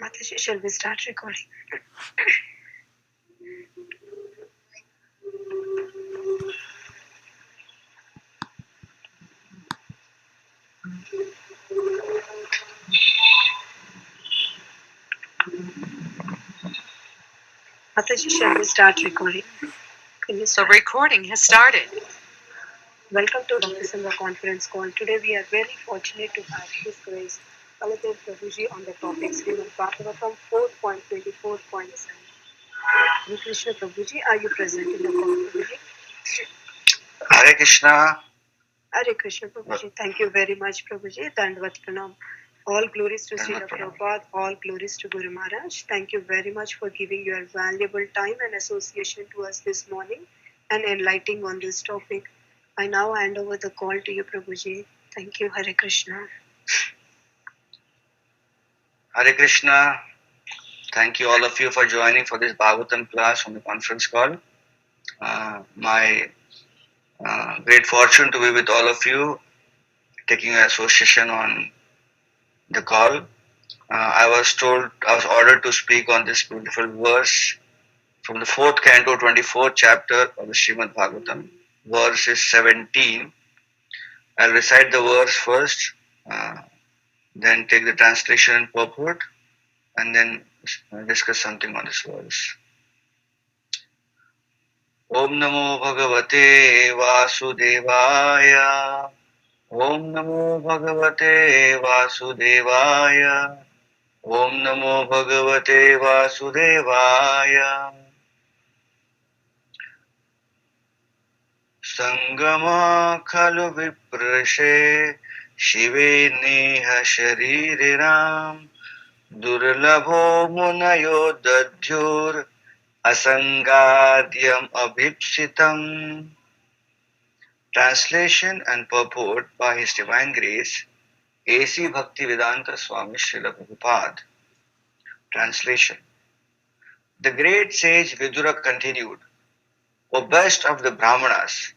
Mataji, shall we start recording? Mataji, shall we start recording? The recording has started. Welcome to the December conference call. Today we are very fortunate to have His Grace Baladev Prabhuji on the topic Srimad Bhagavatham 4.24.7. Hare Krishna Prabhuji, are you present in the call, Prabhuji? Hare Krishna. Hare Krishna Prabhuji. Thank you very much, Prabhuji. Dandvat Pranam. All glories to Srila Prabhupada, all glories to Guru Maharaj. Thank you very much for giving your valuable time and association to us this morning and enlightening on this topic. I now hand over the call to you, Prabhuji. Thank you, Hare Krishna. Hare Krishna. Thank you all of you for joining for this Bhagavatam class on the conference call. My great fortune to be with all of you, taking an association on the call. I was ordered to speak on this beautiful verse from the 4th canto, 24th chapter of the Srimad Bhagavatam. Verse is 17. I'll recite the verse first, then take the translation and purport, and then discuss something on this verse. Om Namo Bhagavate Vasudevaya. Om Namo Bhagavate Vasudevaya. Om Namo Bhagavate Vasudevaya. Sangama khalu viprashe Shive neha shaririram Durlabho munayo dadhyur Asangadyam abhipsitam. Translation and purport by His Divine Grace, A.C. Bhaktivedanta Swami Srila Prabhupada. Translation. The great sage Vidura continued, O best of the Brahmanas,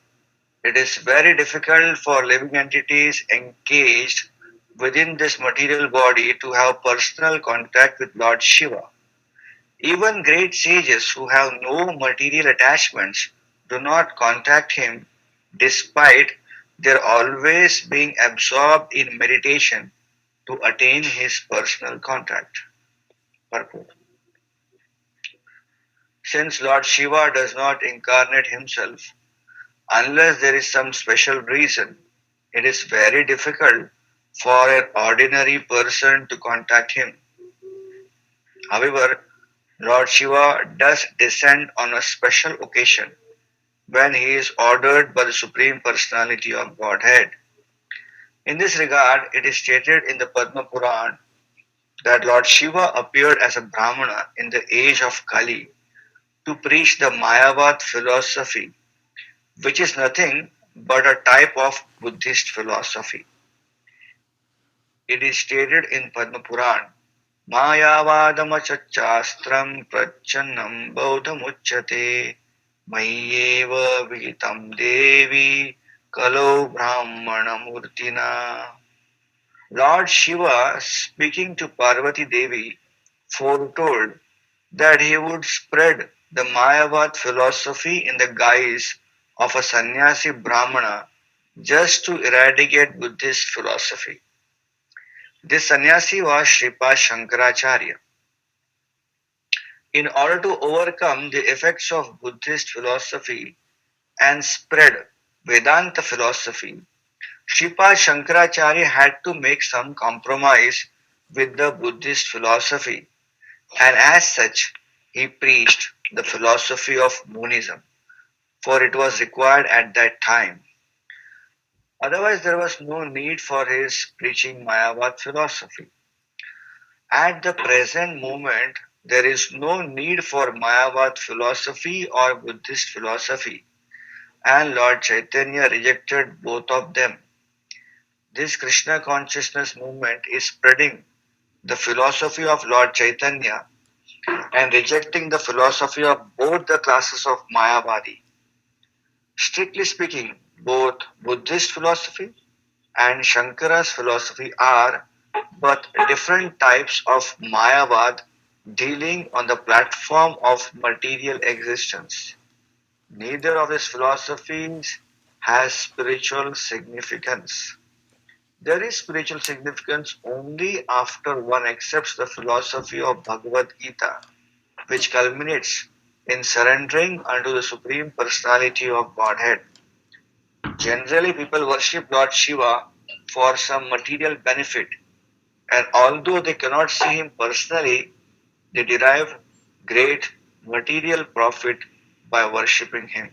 it is very difficult for living entities engaged within this material body to have personal contact with Lord Shiva. Even great sages who have no material attachments do not contact him despite their always being absorbed in meditation to attain his personal contact. Purport. Since Lord Shiva does not incarnate himself unless there is some special reason, it is very difficult for an ordinary person to contact him. However, Lord Shiva does descend on a special occasion when he is ordered by the Supreme Personality of Godhead. In this regard, it is stated in the Padma Puran that Lord Shiva appeared as a Brahmana in the age of Kali to preach the Mayavad philosophy, which is nothing but a type of Buddhist philosophy. It is stated in Padma Puran, Mayavadamachachastram prachannam bodhamuchyate Mayyeva vihitam devi kalo brahmana murtina. Lord Shiva, speaking to Parvati Devi, foretold that he would spread the Mayavad philosophy in the guise of a sannyasi Brahmana just to eradicate Buddhist philosophy. This sannyasi was Sripad Shankaracharya. In order to overcome the effects of Buddhist philosophy and spread Vedanta philosophy, Sripad Shankaracharya had to make some compromise with the Buddhist philosophy, and as such, he preached the philosophy of monism, for it was required at that time. Otherwise, there was no need for his preaching Mayavad philosophy. At the present moment, there is no need for Mayavad philosophy or Buddhist philosophy, and Lord Chaitanya rejected both of them. This Krishna consciousness movement is spreading the philosophy of Lord Chaitanya and rejecting the philosophy of both the classes of Mayavadi. Strictly speaking, both Buddhist philosophy and Shankara's philosophy are but different types of Mayavad dealing on the platform of material existence. Neither of these philosophies has spiritual significance. There is spiritual significance only after one accepts the philosophy of Bhagavad Gita, which culminates in surrendering unto the Supreme Personality of Godhead. Generally, people worship Lord Shiva for some material benefit, and although they cannot see him personally, they derive great material profit by worshipping him.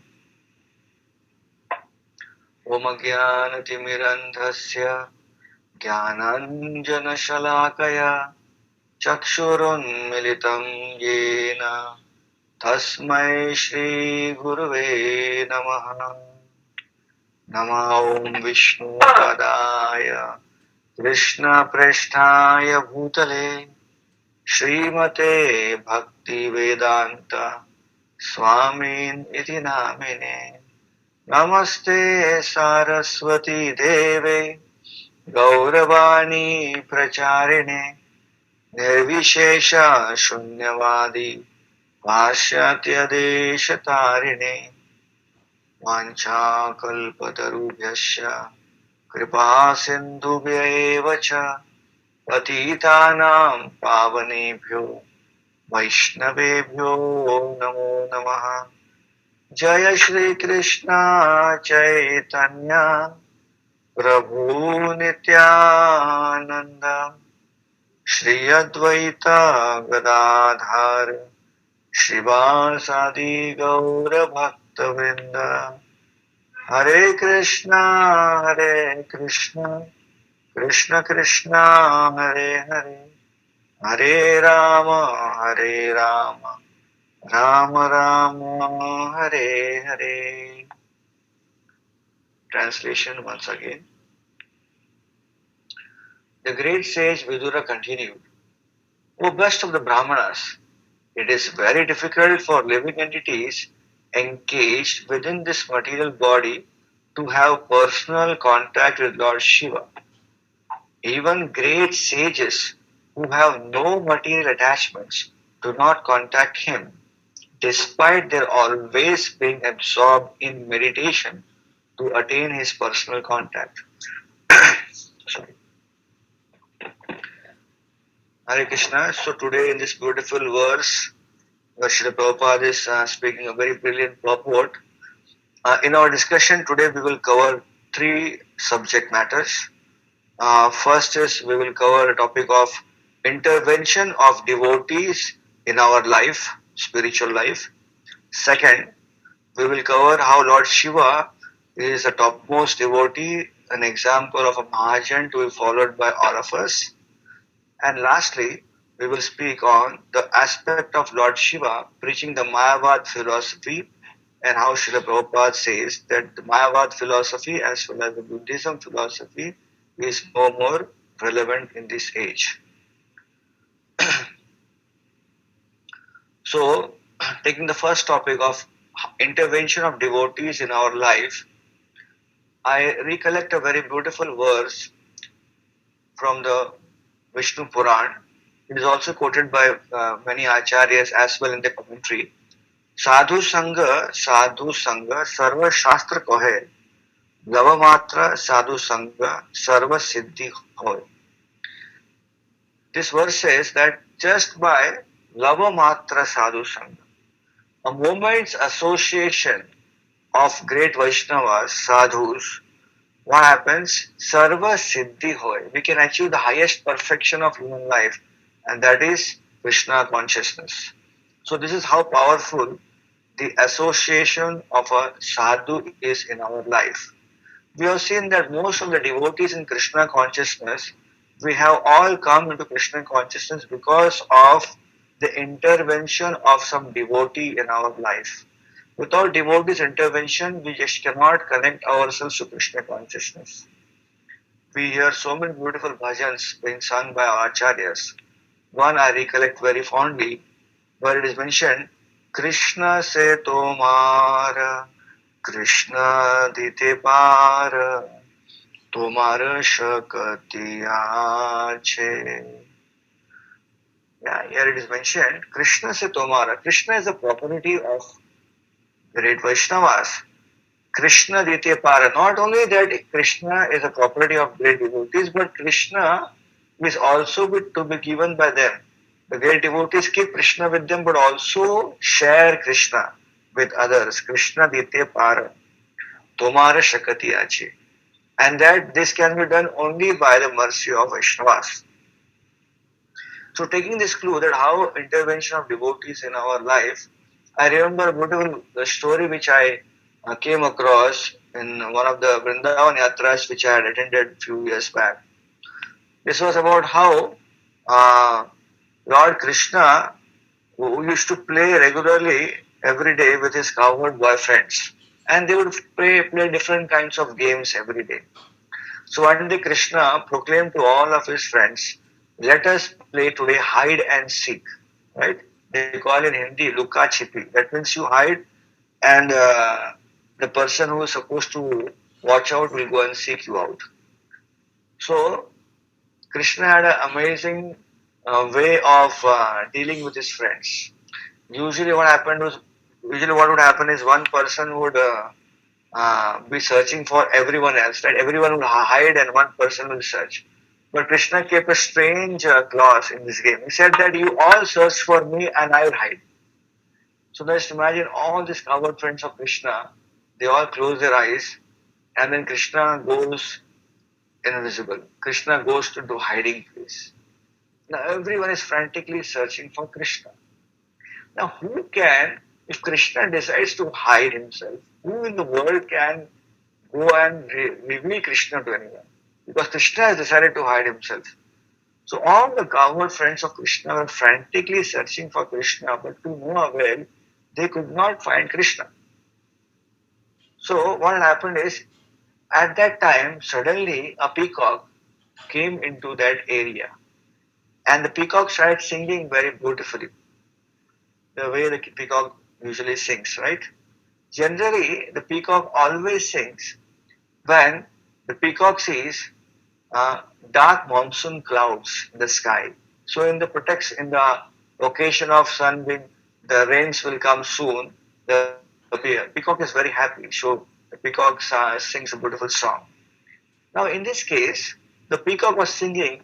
Om Jnanatimirandhasya Jnananjanashalakaya Chakshurunmilitam Yena Tasmai Shri Guruve Namaha. Nama Om Vishnu Padaya Krishna Prasthaya Bhutale Srimate Bhakti Vedanta Swamin iti namine Namaste Saraswati Deve Gauravani Pracharine Nirvishesha Shunyavadi Pashyatya Deshatarine Vanchakalpatarubhyasya Kripa Sindhubhya eva cha Patitanam Pavanebhyo Vaishnavebhyo Namo Namaha. Jaya Shri Krishna Chaitanya Prabhu Nityananda Shri Advaita Gadadhar Shivasadi Gaura Bhakta Vrinda Hare Krishna Krishna Krishna Hare Hare Hare Rama Rama Rama Hare Hare. Translation once again. The great sage Vidura continued, O best of the Brahmanas, it is very difficult for living entities engaged within this material body to have personal contact with Lord Shiva. Even great sages who have no material attachments do not contact him, despite their always being absorbed in meditation to attain his personal contact. Sorry. Hare Krishna. So today in this beautiful verse, where Srila Prabhupada is speaking a very brilliant purport, in our discussion today we will cover three subject matters. First is we will cover a topic of intervention of devotees in our life, spiritual life. Second, we will cover how Lord Shiva is a topmost devotee, an example of a Mahajan to be followed by all of us. And lastly, we will speak on the aspect of Lord Shiva preaching the Mayavad philosophy and how Srila Prabhupada says that the Mayavad philosophy as well as the Buddhism philosophy is no more relevant in this age. So, taking the first topic of intervention of devotees in our life, I recollect a very beautiful verse from the Vishnu Puran. It is also quoted by many acharyas as well in the commentary. Sadhu Sangha, Sarva Shastra Kohe, Lava Matra Sadhu Sangha, Sarva Siddhi Hoy. This verse says that just by Lava Matra Sadhu Sangha, a moment's association of great Vaishnavas, sadhus, what happens? Sarva Siddhi Hoy. We can achieve the highest perfection of human life, and that is Krishna consciousness. So this is how powerful the association of a sadhu is in our life. We have seen that most of the devotees in Krishna consciousness, we have all come into Krishna consciousness because of the intervention of some devotee in our life. Without devotee's intervention, we just cannot connect ourselves to Krishna consciousness. We hear so many beautiful bhajans being sung by our acharyas. One I recollect very fondly, where it is mentioned, Krishna se tomara, Krishna dite para, Tomara Shakatiya che. Yeah, here it is mentioned, Krishna se Tomara. Krishna is the property of great Vaishnavas. Krishna Ditya Para. Not only that Krishna is a property of great devotees, but Krishna is also to be given by them. The great devotees keep Krishna with them, but also share Krishna with others. Krishna Ditya Para. Tomara Shakati Achi. And that this can be done only by the mercy of Vaishnavas. So taking this clue that how intervention of devotees in our life, I remember a beautiful story which I came across in one of the Vrindavan Yatras which I had attended a few years back. This was about how Lord Krishna, who used to play regularly every day with his cowherd boyfriends, and they would play different kinds of games every day. So one day Krishna proclaimed to all of his friends, let us play today hide and seek. Right? They call in Hindi luka chipi. That means you hide and the person who is supposed to watch out will go and seek you out. So Krishna had an amazing way of dealing with his friends. Usually what would happen is one person would be searching for everyone else, right? Everyone will hide and one person will search. But Krishna kept a strange clause in this game. He said that you all search for me and I will hide. So just imagine all these cowherd friends of Krishna, they all close their eyes and then Krishna goes invisible. Krishna goes to do hiding place. Now everyone is frantically searching for Krishna. Now who can, if Krishna decides to hide himself, who in the world can go and reveal Krishna to anyone? Because Krishna has decided to hide himself. So all the cowherd friends of Krishna were frantically searching for Krishna, but to no avail, they could not find Krishna. So what happened is, at that time, suddenly a peacock came into that area. And the peacock started singing very beautifully. The way the peacock usually sings, right? Generally, the peacock always sings when the peacock sees dark monsoon clouds in the sky. So in the occasion of sun being, the rains will come soon. The peacock is very happy. So the peacock sings a beautiful song. Now in this case, the peacock was singing,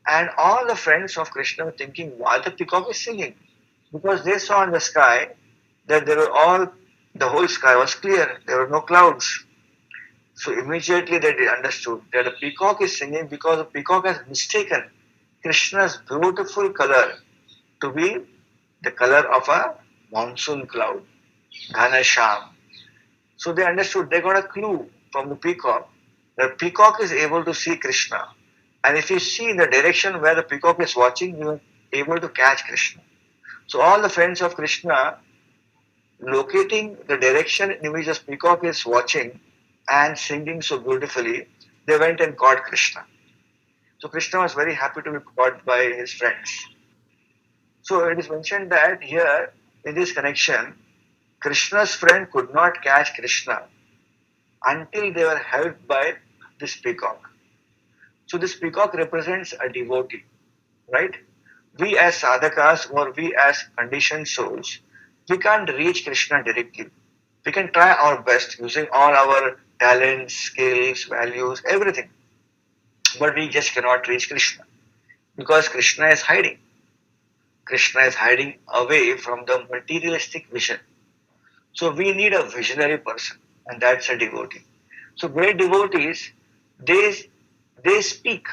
and all the friends of Krishna were thinking why the peacock is singing, because they saw in the sky that the whole sky was clear. There were no clouds. So immediately they understood that the peacock is singing because the peacock has mistaken Krishna's beautiful color to be the color of a monsoon cloud, Ghanasham. So they understood, they got a clue from the peacock that peacock is able to see Krishna. And if you see in the direction where the peacock is watching, you are able to catch Krishna. So all the friends of Krishna, locating the direction in which the peacock is watching and singing so beautifully, they went and caught Krishna. So Krishna was very happy to be caught by his friends. So it is mentioned that here in this connection, Krishna's friend could not catch Krishna until they were helped by this peacock. So this peacock represents a devotee, right? We as sadhakas or we as conditioned souls, we can't reach Krishna directly. We can try our best using all our talents, skills, values, everything. But we just cannot reach Krishna because Krishna is hiding. Krishna is hiding away from the materialistic vision. So we need a visionary person, and that's a devotee. So great devotees, they speak.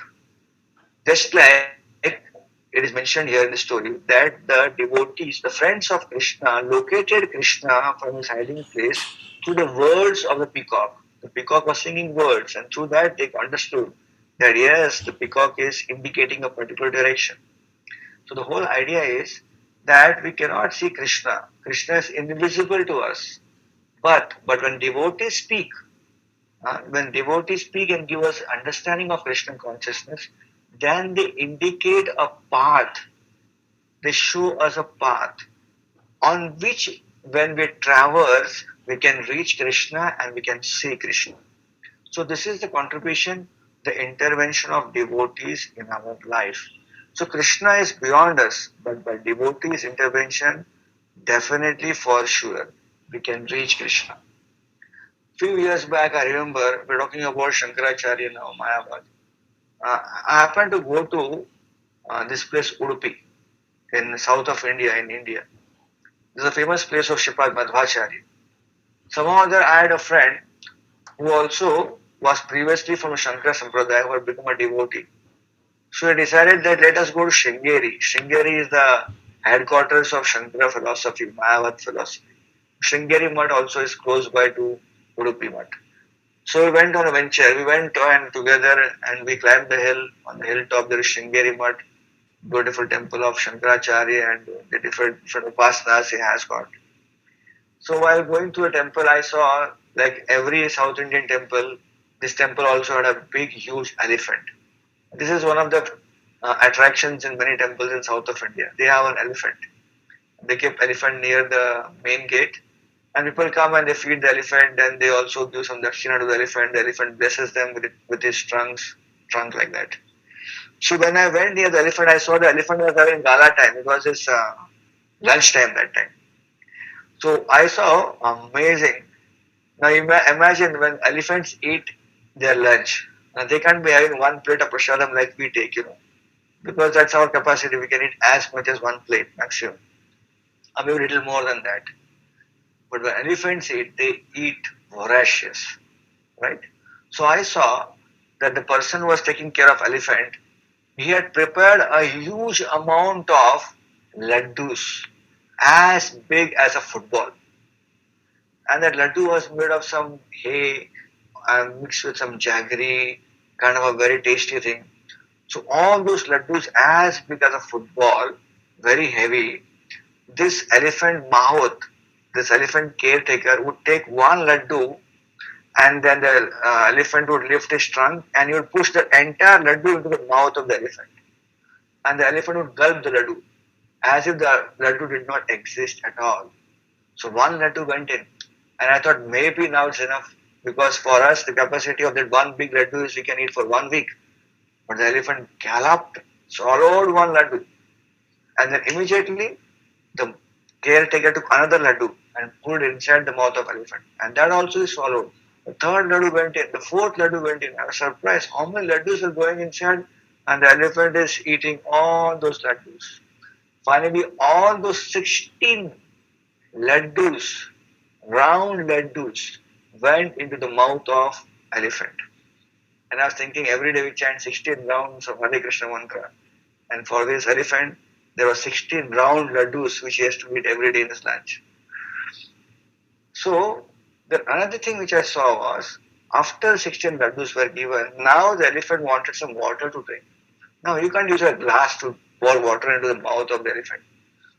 Just like it is mentioned here in the story that the devotees, the friends of Krishna, located Krishna from his hiding place through the words of the peacock. The peacock was singing words, and through that they understood that yes, the peacock is indicating a particular direction. So the whole idea is that we cannot see Krishna. Krishna is invisible to us. But when devotees speak and give us understanding of Krishna consciousness, then they indicate a path. They show us a path on which, when we traverse, we can reach Krishna and we can see Krishna. So this is the contribution, the intervention of devotees in our life. So Krishna is beyond us, but by devotees' intervention, definitely for sure, we can reach Krishna. Few years back, I remember we're talking about Shankaracharya now, Mayavad. I happened to go to this place Udupi in south of India, in India. This is a famous place of Shripad Madhvacharya. Somehow or other, I had a friend who also was previously from Shankara Sampradaya who had become a devotee. So we decided that let us go to Sringeri. Sringeri is the headquarters of Shankara philosophy, Mayavad philosophy. Sringeri Mutt also is close by to Udupi Mutt. So we went on a venture. We went and together and we climbed the hill. On the hilltop there is Sringeri Mutt, beautiful temple of Shankaracharya and the different upasanas he has got. So while going to a temple, I saw like every South Indian temple, this temple also had a big, huge elephant. This is one of the attractions in many temples in south of India. They have an elephant. They keep elephant near the main gate, and people come and they feed the elephant, and they also give some dakshina to the elephant. The elephant blesses them with his trunk like that. So when I went near the elephant, I saw the elephant was having gala time. It was his lunch time that time. So I saw amazing. Now imagine when elephants eat their lunch. Now they can't be having one plate of prasadam like we take, because that's our capacity. We can eat as much as one plate maximum, or maybe a little more than that. But when elephants eat, they eat voracious, right? So I saw that the person who was taking care of elephant, he had prepared a huge amount of laddus, as big as a football, and that laddu was made of some hay and mixed with some jaggery, kind of a very tasty thing. So all those laddus as big as a football, very heavy. This elephant mahot, this elephant caretaker would take one laddu and then the elephant would lift his trunk and he would push the entire laddu into the mouth of the elephant. And the elephant would gulp the laddu as if the laddu did not exist at all. So one laddu went in and I thought maybe now it's enough because for us the capacity of that one big laddu is we can eat for 1 week. But the elephant galloped, swallowed one laddu, and then immediately the caretaker took another laddu and put it inside the mouth of elephant, and that also is swallowed. The third laddu went in, the fourth laddu went in. I was surprised how many laddus are going inside, and the elephant is eating all those laddus. Finally, all those 16 laddus, round laddus, went into the mouth of elephant. And I was thinking every day we chant 16 rounds of Hare Krishna mantra. And for this elephant, there were 16 round laddus which he has to eat every day in his lunch. So, another thing which I saw was after 16 laddus were given, now the elephant wanted some water to drink. Now you can't use a glass to pour water into the mouth of the elephant.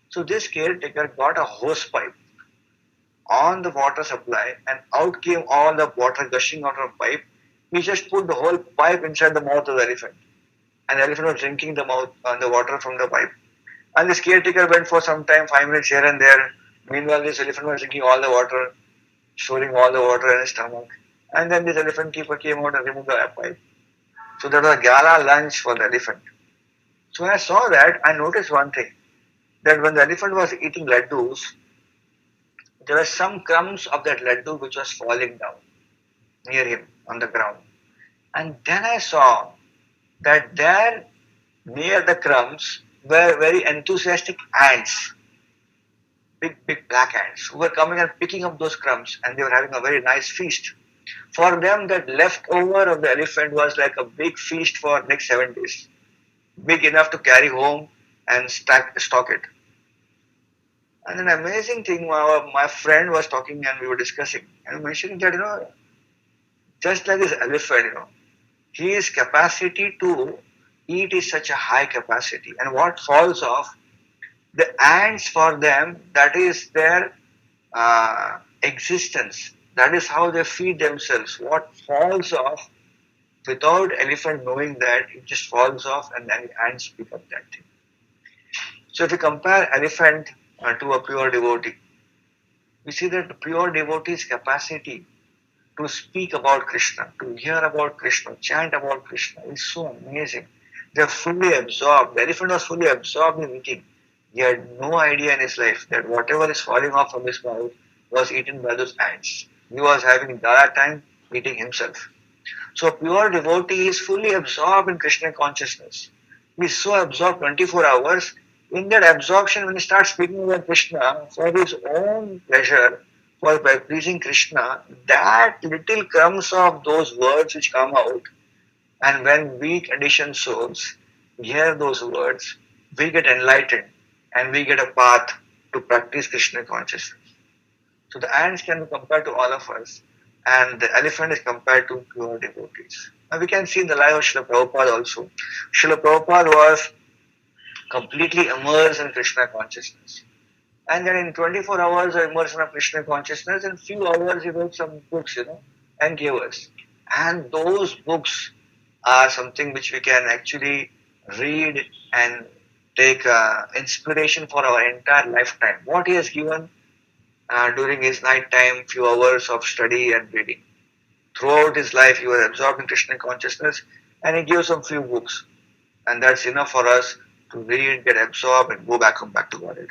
So this caretaker got a hose pipe on the water supply and out came all the water gushing out of the pipe. He just put the whole pipe inside the mouth of the elephant. And the elephant was drinking the water from the pipe. And this caretaker went for some time, 5 minutes here and there. Meanwhile, this elephant was drinking all the water, storing all the water in his stomach. And then this elephant keeper came out and removed the pipe. So that was a gala lunch for the elephant. So when I saw that, I noticed one thing. That when the elephant was eating laddus, there were some crumbs of that laddu which was falling down near him on the ground. And then I saw that there near the crumbs were very enthusiastic ants, big black ants, who were coming and picking up those crumbs and they were having a very nice feast. For them, that leftover of the elephant was like a big feast for next 7 days, big enough to carry home and stock it. And an amazing thing, my friend was talking and we were discussing and mentioning that, just like this elephant, his capacity to eat is such a high capacity. And what falls off, the ants for them, that is their existence. That is how they feed themselves. What falls off, without elephant knowing that, it just falls off and then the ants pick up that thing. So if you compare elephant to a pure devotee, we see that pure devotee's capacity to speak about Krishna, to hear about Krishna, chant about Krishna. It's so amazing. They're fully absorbed. The elephant was fully absorbed in eating. He had no idea in his life that whatever is falling off from his mouth was eaten by those ants. He was having that time eating himself. So a pure devotee is fully absorbed in Krishna consciousness. He is so absorbed 24 hours. In that absorption, when he starts speaking about Krishna for his own pleasure, for by pleasing Krishna, that little crumbs of those words which come out, and when we conditioned souls hear those words, we get enlightened and we get a path to practice Krishna consciousness. So the ants can be compared to all of us, and the elephant is compared to pure devotees. Now we can see in the life of Srila Prabhupada also. Srila Prabhupada was completely immersed in Krishna consciousness. And then in 24 hours of immersion of Krishna consciousness, in few hours he wrote some books, and gave us. And those books are something which we can actually read and take inspiration for our entire lifetime. What he has given during his night time, few hours of study and reading. Throughout his life, he was absorbed in Krishna consciousness, and he gave some few books, and that's enough for us to read, get absorbed, and go back to Godhead.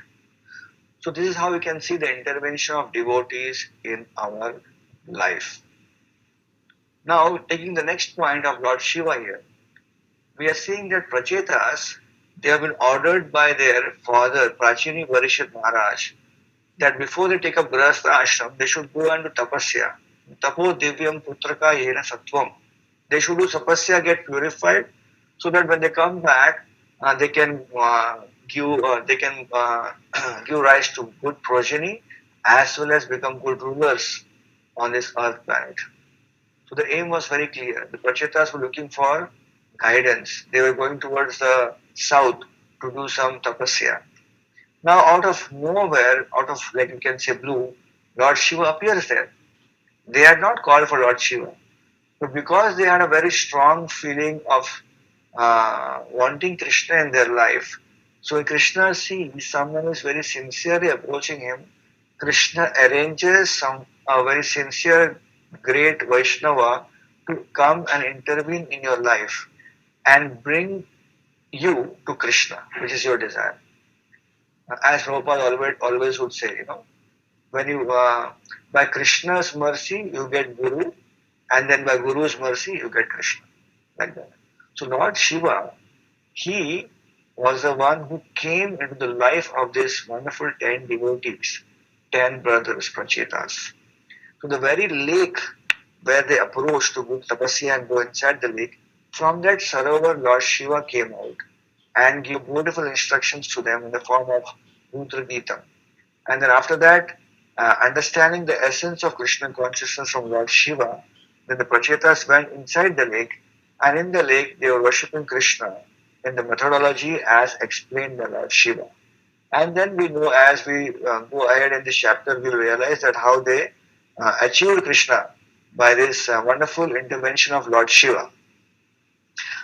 So this is how we can see the intervention of devotees in our life. Now, taking the next point of Lord Shiva here, we are seeing that Prachetas, they have been ordered by their father, Prachini Varishad Maharaj, that before they take up Grahastha ashram, they should go and do tapasya. Tapo divyam putraka yena sattvam. They should do tapasya, get purified, so that when they come back, they can give rise to good progeny, as well as become good rulers on this earth planet. So the aim was very clear. The Prachetas were looking for guidance. They were going towards the south to do some tapasya. Now, out of nowhere, out of, like you can say, blue, Lord Shiva appears there. They had not called for Lord Shiva, but because they had a very strong feeling of wanting Krishna in their life, so when Krishna sees someone is very sincerely approaching him, Krishna arranges a very sincere, great Vaishnava to come and intervene in your life and bring you to Krishna, which is your desire. As Prabhupada always would say, when you by Krishna's mercy you get Guru, and then by Guru's mercy you get Krishna, like that. So Lord Shiva, he was the one who came into the life of these wonderful 10 devotees, 10 brothers, Prachetas. So the very lake where they approached to do tapasya and go inside the lake, from that Sarovar Lord Shiva came out and gave beautiful instructions to them in the form of Rudra Gita. And then after that, understanding the essence of Krishna consciousness from Lord Shiva, then the Prachetas went inside the lake, and in the lake they were worshipping Krishna in the methodology as explained by Lord Shiva. And then we know, as we go ahead in this chapter, we'll realize that how they achieved Krishna by this wonderful intervention of Lord Shiva.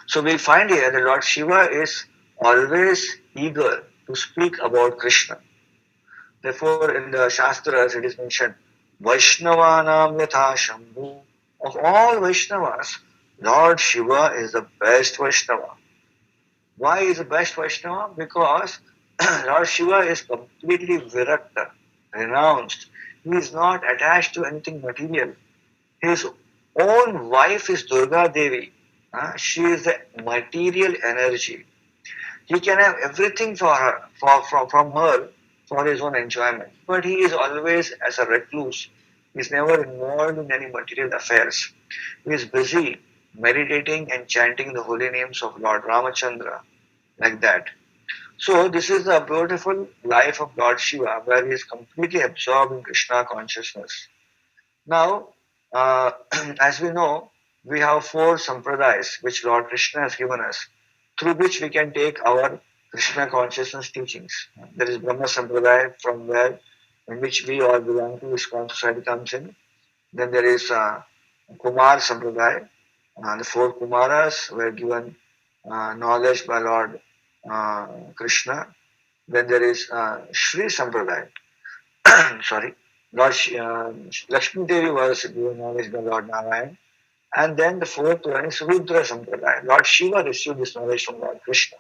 So we find here that Lord Shiva is always eager to speak about Krishna. Therefore, in the Shastras, it is mentioned, Vaishnavanam yatha Shambhu. Of all Vaishnavas, Lord Shiva is the best Vaishnava. Why is the best Vaishnava? Because Lord Shiva is completely virakta, renounced. He is not attached to anything material. His own wife is Durga Devi. She is the material energy. He can have everything for her, from her, for his own enjoyment. But he is always as a recluse. He is never involved in any material affairs. He is busy meditating and chanting the holy names of Lord Ramachandra, like that. So this is the beautiful life of Lord Shiva, where he is completely absorbed in Krishna consciousness. Now, as we know, we have 4 sampradayas which Lord Krishna has given us, through which we can take our Krishna consciousness teachings. There is Brahma Sampradaya, from where, in which we all belong to, ISKCON society comes in. Then there is Kumar Sampradaya. The 4 Kumaras were given knowledge by Lord Krishna. Then there is Shri Sampradaya. Sorry. Lakshmi Devi was given knowledge by Lord Narayan. And then the fourth one is Rudra Sampradaya. Lord Shiva received this knowledge from Lord Krishna.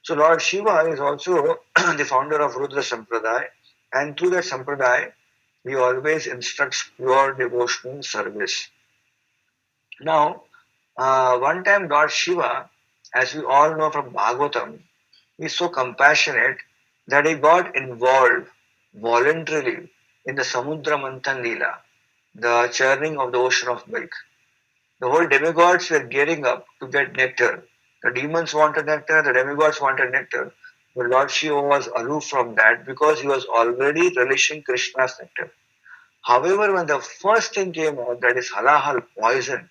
So Lord Shiva is also the founder of Rudra Sampradaya, and through that Sampradaya, he always instructs pure devotional service. Now, one time Lord Shiva, as we all know from Bhagavatam, is so compassionate that he got involved voluntarily in the Samudra Manthan Leela, the churning of the ocean of milk. The whole demigods were gearing up to get nectar. The demons wanted nectar, the demigods wanted nectar. But Lord Shiva was aloof from that because he was already relishing Krishna's nectar. However, when the first thing came out, that is halahal, poison,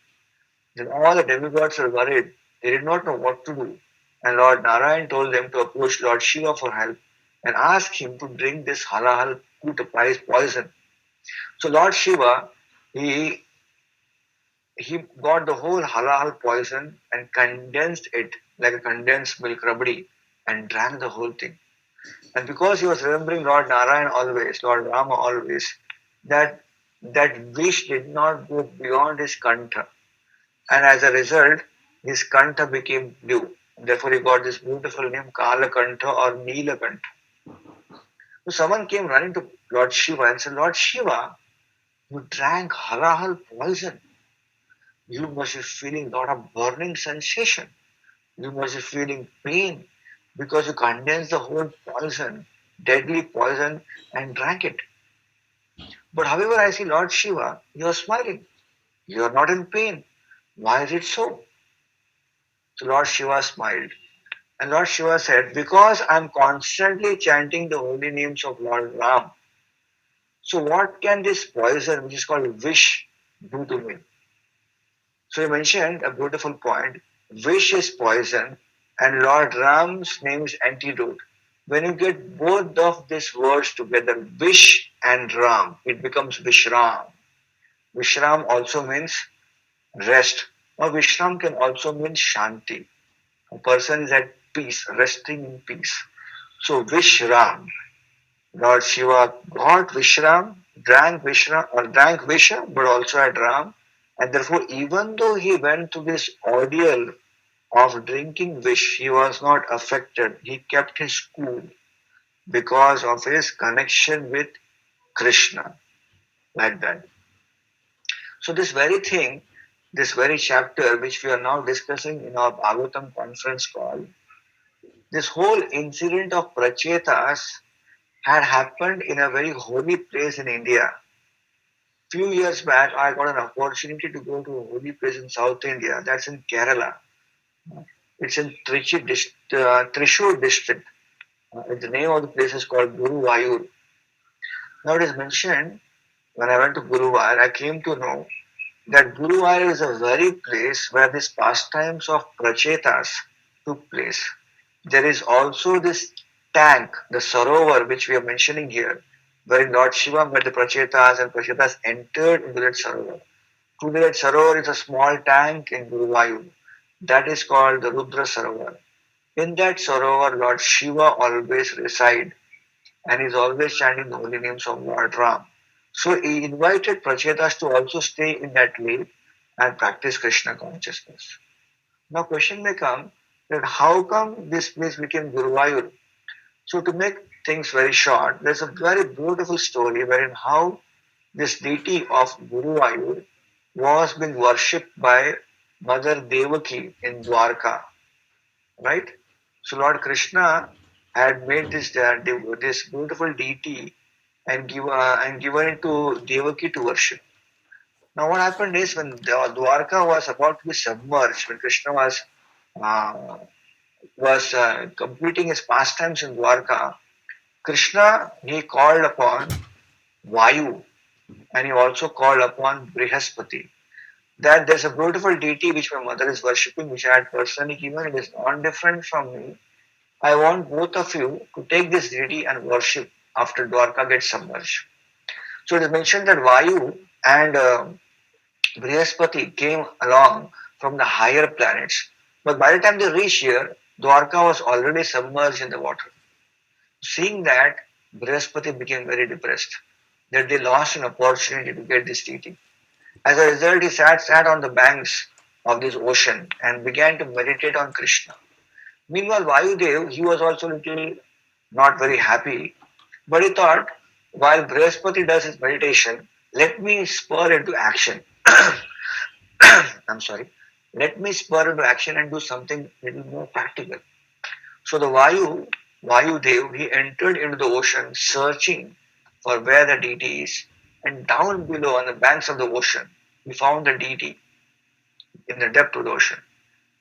then all the demigods were worried. They did not know what to do. And Lord Narayan told them to approach Lord Shiva for help and ask him to drink this halahal poison. So Lord Shiva, he he got the whole halal poison and condensed it like a condensed milk rabdi and drank the whole thing. And because he was remembering Lord Narayan always, Lord Rama always, that that wish did not go beyond his kantha. And as a result, his kantha became blue. Therefore, he got this beautiful name Kala Kantha or Neela Kantha. So someone came running to Lord Shiva and said, Lord Shiva, you drank halal poison. You must be feeling a lot of burning sensation. You must be feeling pain because you condensed the whole poison, deadly poison, and drank it. But however, I see Lord Shiva, you are smiling. You are not in pain. Why is it so? So Lord Shiva smiled. And Lord Shiva said, because I am constantly chanting the holy names of Lord Ram. So what can this poison, which is called wish, do to me? So he mentioned a beautiful point. Wish is poison and Lord Ram's name is antidote. When you get both of these words together, wish and Ram, it becomes Vishram. Vishram also means rest. Or Vishram can also mean Shanti. A person is at peace, resting in peace. So Vishram, Lord Shiva got Vishram, drank Vishram or drank Visha, but also had Ram. And therefore, even though he went through this ordeal of drinking Vish, he was not affected. He kept his cool because of his connection with Krishna, like that. So this very thing, this very chapter which we are now discussing in our Bhagavatam conference call, this whole incident of Prachetas had happened in a very holy place in India. Few years back, I got an opportunity to go to a holy place in South India. That's in Kerala. It's in Thrissur district. The name of the place is called Guruvayur. Now it is mentioned when I went to Guruvayur, I came to know that Guruvayur is a very place where these pastimes of Prachetas took place. There is also this tank, the Sarovar, which we are mentioning here, wherein Lord Shiva met the Prachetas and Prachetas entered into that Sarovar. Today that Sarovar is a small tank in Guruvayur. That is called the Rudra Sarovar. In that Sarovar, Lord Shiva always resides and is always chanting the holy names of Lord Ram. So he invited Prachetas to also stay in that lake and practice Krishna consciousness. Now question may come that how come this place became Guruvayur? So to make things very short, there's a very beautiful story wherein how this deity of Guruvayur was being worshipped by Mother Devaki in Dwarka, right? So Lord Krishna had made this beautiful deity and given it to Devaki to worship. Now what happened is when Dwarka was about to be submerged, when Krishna uh, was completing his pastimes in Dwarka, Krishna he called upon Vayu and he also called upon Brihaspati. That there's a beautiful deity which my mother is worshipping, which I had personally given. It is not different from me. I want both of you to take this deity and worship after Dwarka gets submerged. So it is mentioned that Vayu and Brihaspati came along from the higher planets. But by the time they reached here, Dwarka was already submerged in the water. Seeing that, Brihaspati became very depressed. that they lost an opportunity to get this deity. As a result, he sat on the banks of this ocean and began to meditate on Krishna. Meanwhile, Vayudev, he was also little not very happy, but he thought, while Brihaspati does his meditation, let me spur into action. I'm sorry. Let me spur into action and do something little more practical. So the Vayu Dev, he entered into the ocean searching for where the deity is. And down below on the banks of the ocean, he found the deity in the depth of the ocean.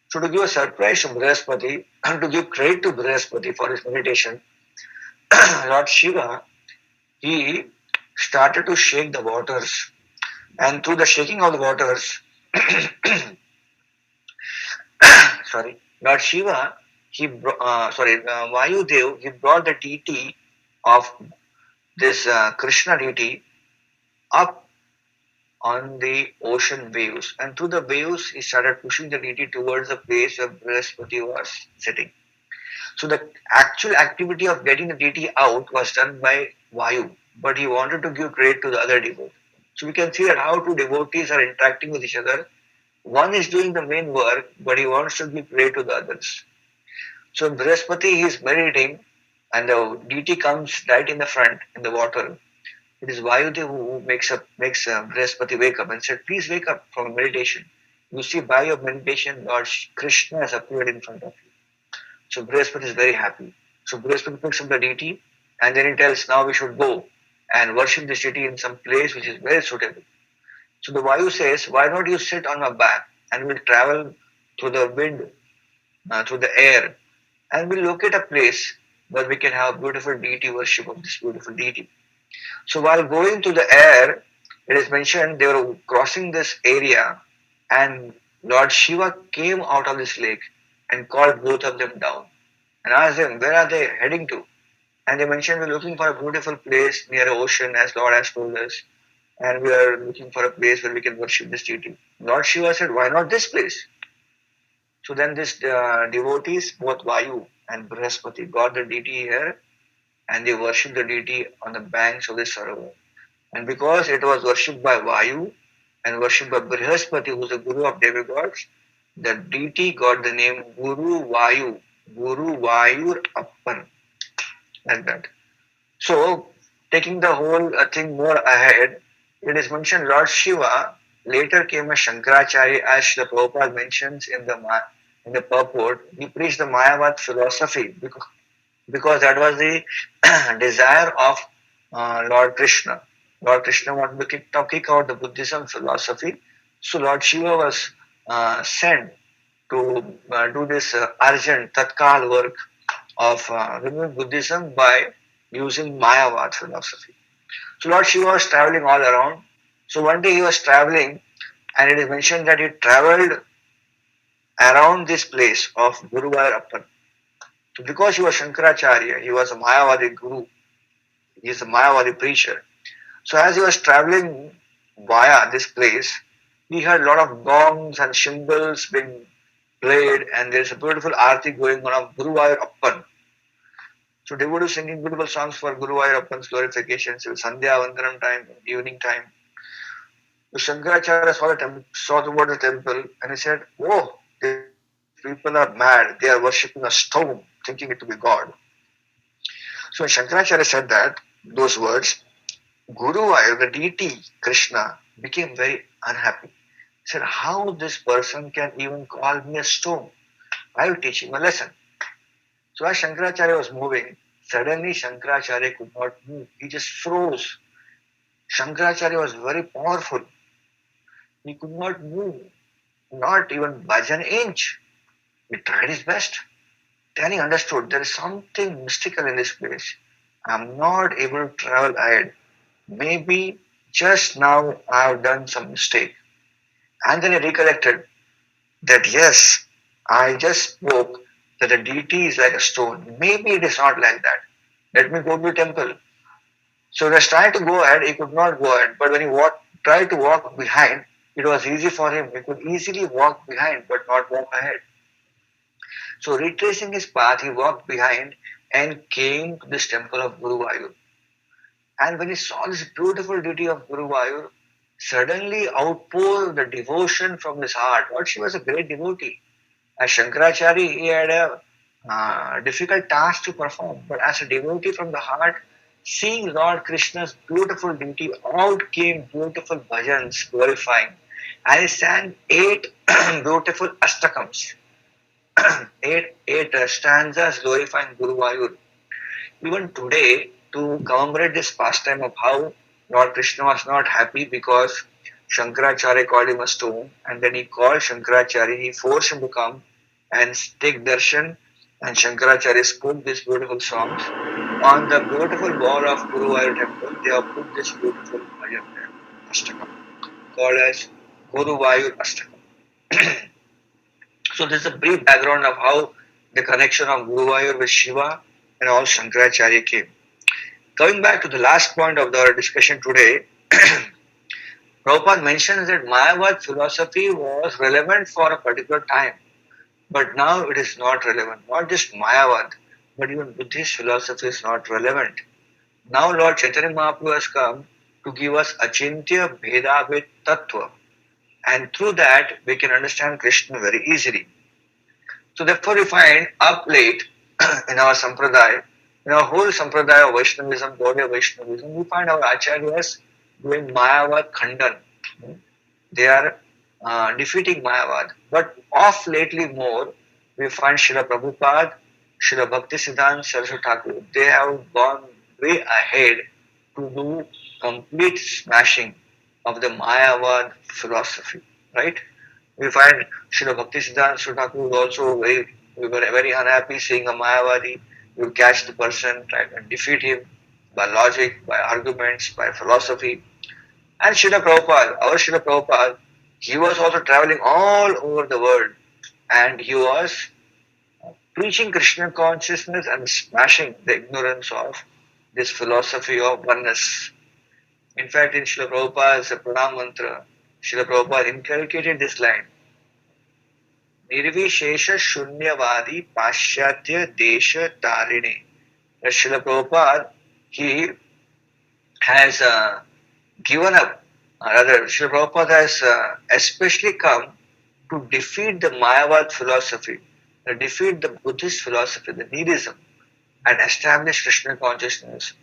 So to give a surprise to Brihaspati and to give credit to Brihaspati for his meditation, Lord Shiva, he started to shake the waters. And through the shaking of the waters, sorry, Lord Shiva, Vayu Dev, he brought the deity of this Krishna deity up on the ocean waves. And through the waves, he started pushing the deity towards the place where Brihaspati was sitting. So the actual activity of getting the deity out was done by Vayu, but he wanted to give credit to the other devotee. So we can see that how two devotees are interacting with each other. One is doing the main work, but he wants to give credit to the others. So Brihaspati is meditating, and the deity comes right in the front in the water. It is Vayudev who makes Brihaspati wake up and said, "Please wake up from meditation. You see, by your meditation, Lord Krishna has appeared in front of you." So Brihaspati is very happy. So Brihaspati picks up the deity, and then he tells, "Now we should go and worship this deity in some place which is very suitable." So the Vayu says, "Why don't you sit on my back and we'll travel through the wind, through the air, and we'll locate a place where we can have beautiful deity worship of this beautiful deity." So while going through the air, it is mentioned they were crossing this area, and Lord Shiva came out of this lake and called both of them down and asked them, "Where are they heading to?" And they mentioned, "We're looking for a beautiful place near the ocean, as Lord has told us, and we are looking for a place where we can worship this deity." Lord Shiva said, "Why not this place?" So then this devotees, both Vayu and Brihaspati, got the deity here, and they worshipped the deity on the banks of the Sarovar. And because it was worshipped by Vayu and worshipped by Brihaspati, who is the guru of demigods, the deity got the name Guru Vayu, Guru Vayur Appan, like that. So, taking the whole thing more ahead, it is mentioned Lord Shiva later came as Shankaracharya, as the Prabhupada mentions in the purport. He preached the Mayavad philosophy because that was the desire of Lord Krishna. Lord Krishna wanted to kick out the Buddhism philosophy. So Lord Shiva was sent to do this urgent, tatkal work of removing Buddhism by using Mayavad philosophy. So Lord Shiva was traveling all around. So one day he was traveling, and it is mentioned that he traveled around this place of Guruvayurappan. So because he was Shankaracharya, he was a Mayavadi guru, he is a Mayavadi preacher. So as he was traveling via this place, he heard a lot of gongs and cymbals being played, and there's a beautiful arti going on of Guruvayurappan. So devotees singing beautiful songs for Guruvayurappan's glorification. So Sandhya Vandanam time, evening time. So Shankaracharya saw toward the temple, and he said, "Oh, these people are mad. They are worshipping a stone, thinking it to be God." So when Shankaracharya said those words, Guruvayur, the deity Krishna, became very unhappy. He said, "How this person can even call me a stone? I will teach him a lesson." So as Shankaracharya was moving, suddenly Shankaracharya could not move. He just froze. Shankaracharya was very powerful. He could not move, not even budge an inch. He tried his best. Then he understood there is something mystical in this place. I am not able to travel ahead. Maybe just now I have done some mistake. And then he recollected that yes, I just spoke that the deity is like a stone. Maybe it is not like that. Let me go to the temple. So he was trying to go ahead, he could not go ahead. But when he tried to walk behind, it was easy for him. He could easily walk behind but not walk ahead. So retracing his path, he walked behind and came to this temple of Guruvayur. And when he saw this beautiful deity of Guru Vayur, suddenly outpoured the devotion from his heart. Lord Shiva was a great devotee. As Shankaracharya, he had a difficult task to perform, but as a devotee from the heart, seeing Lord Krishna's beautiful deity, out came beautiful bhajans glorifying. And he sang eight beautiful astakams, eight stanzas glorifying Guru Vayur. Even today, to commemorate this pastime of how Lord Krishna was not happy because Shankaracharya called him a stone, and then he called Shankaracharya, he forced him to come and take darshan, and Shankaracharya spoke these beautiful songs. On the beautiful wall of Guru Vayur temple, they have put this beautiful bhajan there, Ashtakam, called as Guru Vayur Ashtakam. So this is a brief background of how the connection of Guru Vayur with Shiva and all Shankaracharya came. Coming back to the last point of our discussion today, Prabhupada mentions that Mayavad philosophy was relevant for a particular time, but now it is not relevant. Not just Mayavad, but even Buddhist philosophy is not relevant. Now Lord Chaitanya Mahaprabhu has come to give us Achintya Bhedavid Tattva, and through that we can understand Krishna very easily. So therefore we find up late in our sampradaya, in our whole sampradaya of Vaishnavism, Gaudiya Vaishnavism, we find our acharyas doing Mayavad Khandan. They are defeating Mayavad. But of lately more, we find Srila Prabhupada, Srila Bhaktisiddhanta Saraswati Thakur. They have gone way ahead to do complete smashing of the Mayavad philosophy. Right? We find Srila Bhaktisiddhanta Saraswati Thakur was also we were very unhappy seeing a Mayavadi. We would catch the person, try and defeat him by logic, by arguments, by philosophy. And Srila Prabhupada, our Srila Prabhupada, he was also traveling all over the world and he was preaching Krishna consciousness and smashing the ignorance of this philosophy of oneness. In fact, in Srila Prabhupada's Pranam Mantra, Srila Prabhupada inculcated this line, Nirvishesha Shunyavadi Paschatya Desha Tarini. Srila Prabhupada, he has given up, rather, Srila Prabhupada has especially come to defeat the Mayavad philosophy, defeat the Buddhist philosophy, the Nihilism, and establish Krishna consciousness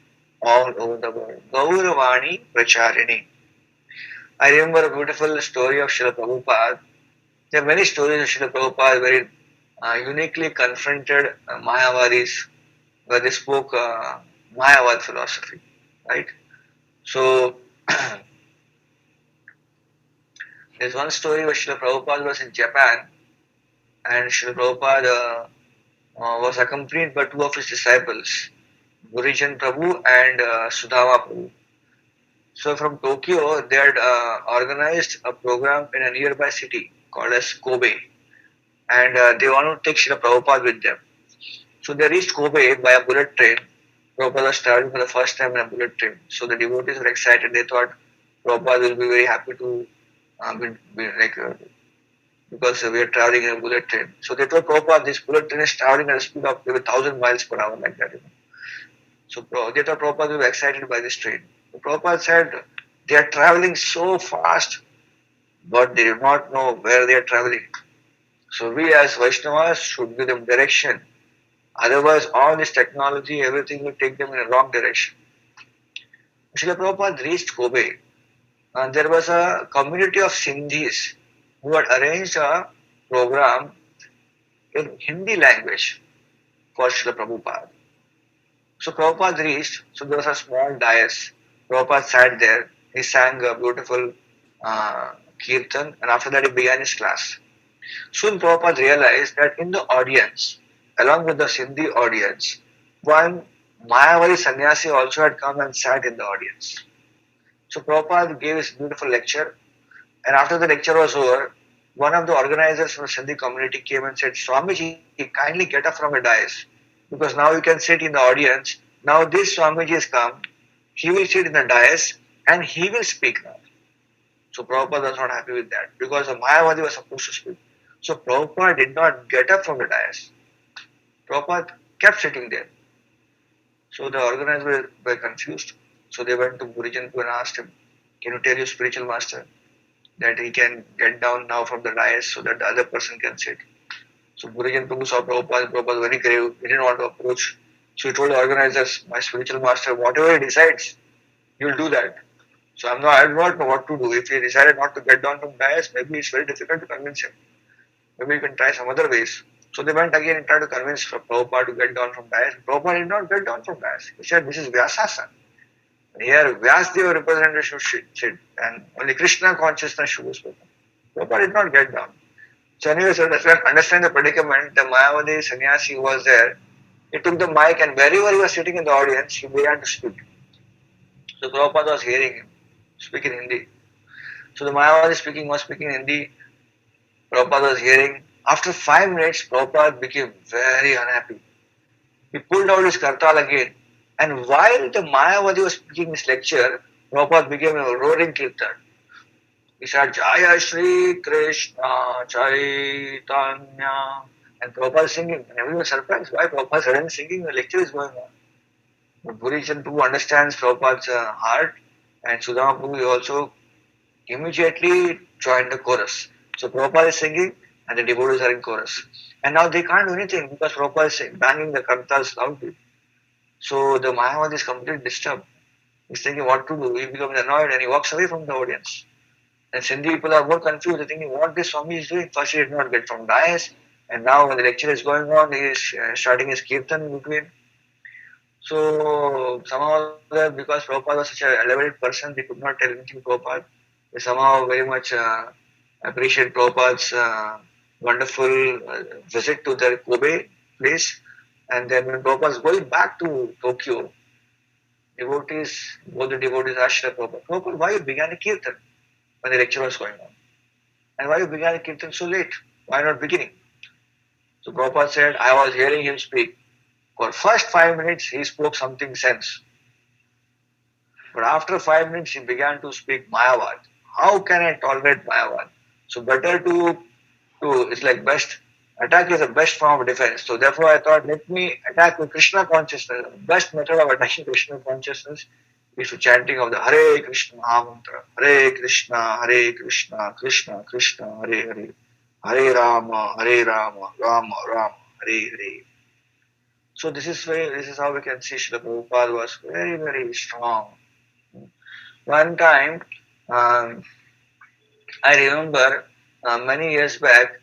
all over the world. Gauravani Pracharini. I remember a beautiful story of Srila Prabhupada. There are many stories of Srila Prabhupada very uniquely confronted Mayavadis, where they spoke Mayavad philosophy, right? So, there's one story where Srila Prabhupada was in Japan and Srila Prabhupada was accompanied by two of his disciples, Gurijan Prabhu and Sudhama Prabhu. So from Tokyo, they had organized a program in a nearby city called as Kobe, and they wanted to take Srila Prabhupada with them. So they reached Kobe by a bullet train. Prabhupada was traveling for the first time in a bullet train. So the devotees were excited. They thought Prabhupada will be very happy to because we are traveling in a bullet train. So they told Prabhupada this bullet train is traveling at a speed of maybe 1,000 miles per hour like that. So they thought Prabhupada was excited by this train. So Prabhupada said they are traveling so fast, but they do not know where they are traveling. So we as Vaishnavas should give them direction. Otherwise, all this technology, everything will take them in a wrong direction. Srila Prabhupada reached Kobe, and there was a community of Sindhis who had arranged a program in Hindi language for Srila Prabhupada. So Prabhupada reached, so there was a small dais. Prabhupada sat there, he sang a beautiful kirtan, and after that he began his class. Soon Prabhupada realized that in the audience, along with the Sindhi audience, one Mayavadi sannyasi also had come and sat in the audience. So Prabhupada gave his beautiful lecture, and after the lecture was over, one of the organizers from the Sindhi community came and said, Swamiji, kindly get up from the dais, because now you can sit in the audience. Now this Swamiji has come, he will sit in the dais and he will speak now. So Prabhupada was not happy with that, because the Mayavadi was supposed to speak. So Prabhupada did not get up from the dais. Prabhupada kept sitting there. So the organizers were confused. So they went to Gurujanpu and asked him, can you tell your spiritual master that he can get down now from the dais so that the other person can sit? So Gurujan Prabhu saw Prabhupada, Prabhupada was very grave, he didn't want to approach. So he told the organizers, my spiritual master, whatever he decides, you'll do that. So I do not know what to do. If he decided not to get down from dais, maybe it's very difficult to convince him. Maybe you can try some other ways. So they went again and tried to convince Prabhupada to get down from dais. Prabhupada did not get down from dais. He said, this is Vyasasana. Here, Vyasdeva representative should sit, and only Krishna consciousness should be spoken. Prabhupada did not get down. So anyway, so that's when understand the predicament, the Mayavadi sannyasi who was there, he took the mic and wherever he was sitting in the audience, he began to speak. So Prabhupada was hearing him speak in Hindi. So the Mayavadi was speaking in Hindi, Prabhupada was hearing. After 5 minutes, Prabhupada became very unhappy. He pulled out his kartal again, and while the Mayavadi was speaking his lecture, Prabhupada became a roaring kirtan. He said, Jaya Shri Krishna Chaitanya. And Prabhupada singing. And everyone was surprised. Why Prabhupada suddenly singing? The lecture is going on. But Bhurijan Prabhu understands Prabhupada's heart. And Sudama Prabhu also immediately joined the chorus. So Prabhupada is singing and the devotees are in chorus. And now they can't do anything because Prabhupada is banging the kartals loudly. So the Mayavadi is completely disturbed. He's thinking what to do. He becomes annoyed and he walks away from the audience. And Sindhi people are more confused. They're thinking what this Swami is doing. First he did not get from dais, and now when the lecture is going on, he is starting his kirtan in between. So somehow because Prabhupada was such an elevated person, they could not tell anything to Prabhupada. They somehow very much appreciate Prabhupada's wonderful visit to their Kobe place. And then when Prabhupada was going back to Tokyo, both the devotees asked Prabhupada, Prabhupada, why you began a kirtan when the lecture was going on? And why you began a kirtan so late? Why not beginning? So Prabhupada said, I was hearing him speak. For first 5 minutes, he spoke something sense. But after 5 minutes, he began to speak Mayavad. How can I tolerate Mayavad? So better to it's like best, attack is the best form of defense. So therefore I thought, let me attack with Krishna consciousness. The best method of attacking Krishna consciousness is to chanting of the Hare Krishna Mahamantra. Hare Krishna, Krishna Krishna, Hare Hare. Hare Rama, Rama Rama, Hare Hare. So this is how we can see Srila Prabhupada was very, very strong. One time, I remember many years back,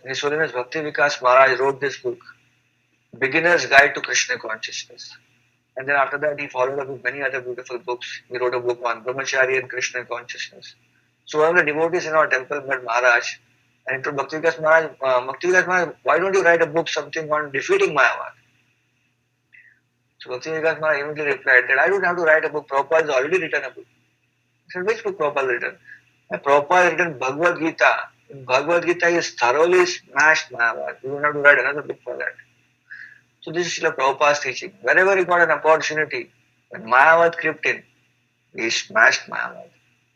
His Holiness Bhakti Vikas Maharaj wrote this book, Beginner's Guide to Krishna Consciousness. And then after that, he followed up with many other beautiful books. He wrote a book on Brahmachari and Krishna consciousness. So one of the devotees in our temple met Maharaj and he told Bhakti Vikas Maharaj, why don't you write a book, something on defeating Mayavad? So Bhakti Vikas Maharaj immediately replied that I don't have to write a book. Prabhupada has already written a book. I said, which book Prabhupada has written? Prabhupada has written Bhagavad Gita. In Bhagavad Gita, he has thoroughly smashed Mayavad. You don't have to write another book for that. So this is Srila Prabhupada's teaching. Wherever he got an opportunity, when Mayavad crept in, he smashed Mayavad.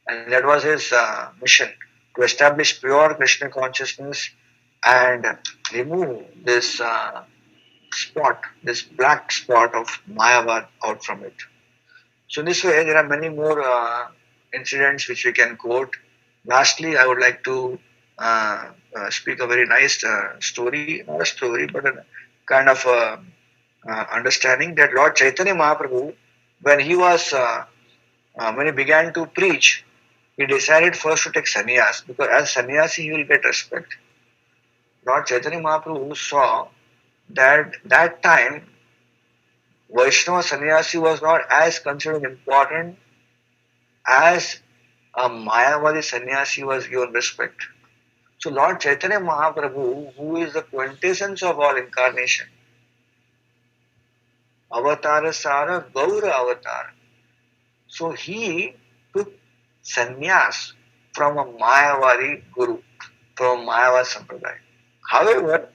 And that was his mission, to establish pure Krishna consciousness and remove this this black spot of Mayavad out from it. So in this way, there are many more incidents which we can quote. Lastly, I would like to speak a very nice story, not a story, but a kind of understanding that Lord Chaitanya Mahaprabhu, when he began to preach, he decided first to take sannyas because as sannyasi he will get respect. Lord Chaitanya Mahaprabhu saw that time Vaishnava sannyasi was not as considered important as a Mayavadi sannyasi was given respect. So Lord Chaitanya Mahaprabhu, who is the quintessence of all incarnation, Avatara Sara Gaura Avatar. So he took sannyas from a Mayavadi guru, from Mayavad Sampradaya. However,